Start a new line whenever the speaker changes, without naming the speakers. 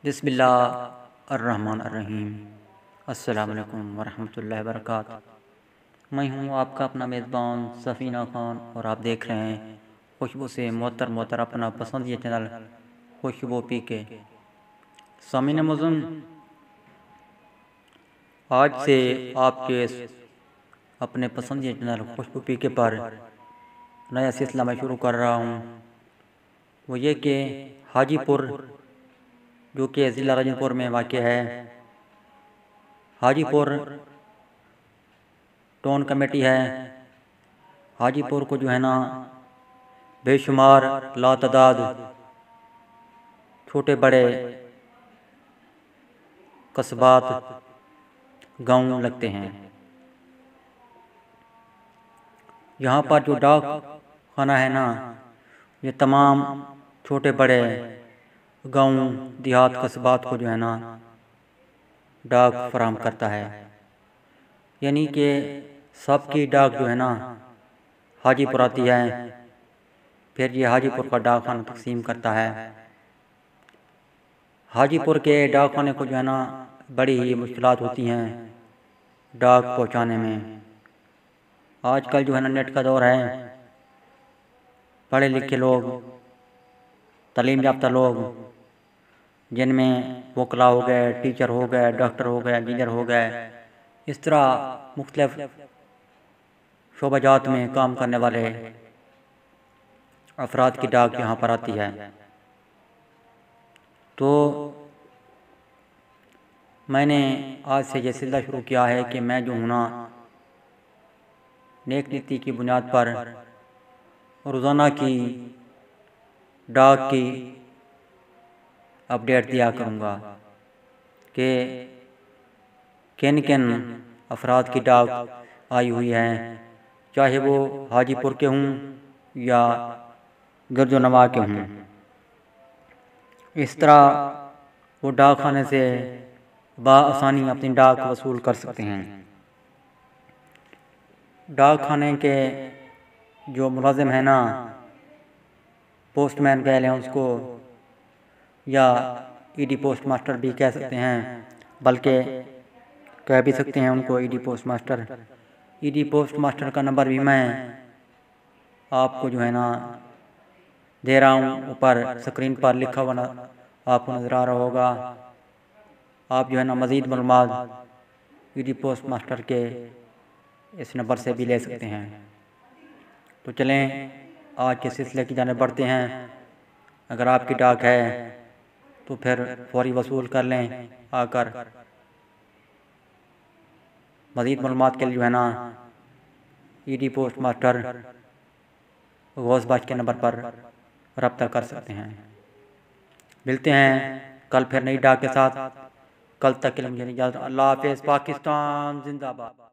بسم اللہ الرحمن الرحیم۔ السلام علیکم ورحمۃ اللہ وبرکاتہ۔ میں ہوں آپ کا اپنا میزبان سفینہ خان اور آپ دیکھ رہے ہیں خوشبو سے معطر اپنا پسندیدہ چینل خوشبو پی کے۔ سامعین معزز، آج سے آپ کے اپنے پسندیدہ چینل خوشبو پی کے پر نیا سلسلہ میں شروع کر رہا ہوں۔ وہ یہ کہ حاجی پور جو کہ ضلع راجن پور میں واقع ہے، حاجی پور ٹاؤن کمیٹی ہے۔ حاجی پور کو جو ہے نا بے شمار لاتعداد چھوٹے بڑے قصبات گاؤں لگتے ہیں۔ یہاں پر جو ڈاک خانہ ہے نا، یہ تمام چھوٹے بڑے گاؤں دیہات قصبات کو جو ہے نا ڈاک فراہم کرتا ہے، یعنی کہ سب کی ڈاک جو ہے نا حاجی پور آتی ہے، پھر یہ حاجی پور کا ڈاک خانہ تقسیم کرتا ہے۔ حاجی پور کے ڈاک خانے کو جو ہے نا بڑی ہی مشکلات ہوتی ہیں ڈاک پہنچانے میں۔ آج کل جو ہے نا نیٹ کا دور ہے، پڑھے لکھے لوگ، تعلیم یافتہ لوگ، جن میں وکلا ہو گئے، ٹیچر ہو گئے، ڈاکٹر ہو گئے، انجینئر ہو گئے، اس طرح مختلف شعبہ جات میں کام کرنے والے افراد کی ڈاک یہاں پر آتی ہے۔ تو میں نے آج سے یہ سلسلہ شروع کیا ہے کہ میں جو ہوں نا نیک نیتی کی بنیاد پر روزانہ کی ڈاک کی اپڈیٹ دیا کروں گا کہ کن کن افراد کی ڈاک آئی ہوئی ہیں، چاہے وہ حاجی پور کے ہوں یا گرج و نواح کے ہوں۔ اس طرح وہ ڈاک خانے سے بآسانی اپنی ڈاک وصول کر سکتے ہیں۔ ڈاک خانے کے جو ملازم ہیں نا، پوسٹ مین کہہ لیں اس کو، یا ای ڈی پوسٹ ماسٹر بھی کہہ سکتے ہیں، بلکہ کہہ بھی سکتے ہیں ان کو E D post master. E D post master کا نمبر بھی میں آپ کو جو ہے نا دے رہا ہوں، اوپر سکرین پر لکھا ہوا آپ کو نظر آ رہا ہوگا۔ آپ جو ہے نا مزید معلومات ای ڈی پوسٹ ماسٹر کے اس نمبر سے بھی لے سکتے ہیں۔ تو چلیں آج کے سلسلے کی جانب بڑھتے ہیں۔ اگر آپ کی ڈاک ہے تو پھر فوری وصول کر لیں آ کر۔ مزید معلومات کے لیے جو ہے نا ای ڈی پوسٹ ماسٹر غوث بخش کے نمبر پر رابطہ کر سکتے ہیں۔ ملتے ہیں کل پھر نئی ڈاک کے ساتھ۔ کل تک کے لیے مجھے اجازت۔ اللہ حافظ۔ پاکستان زندہ باد۔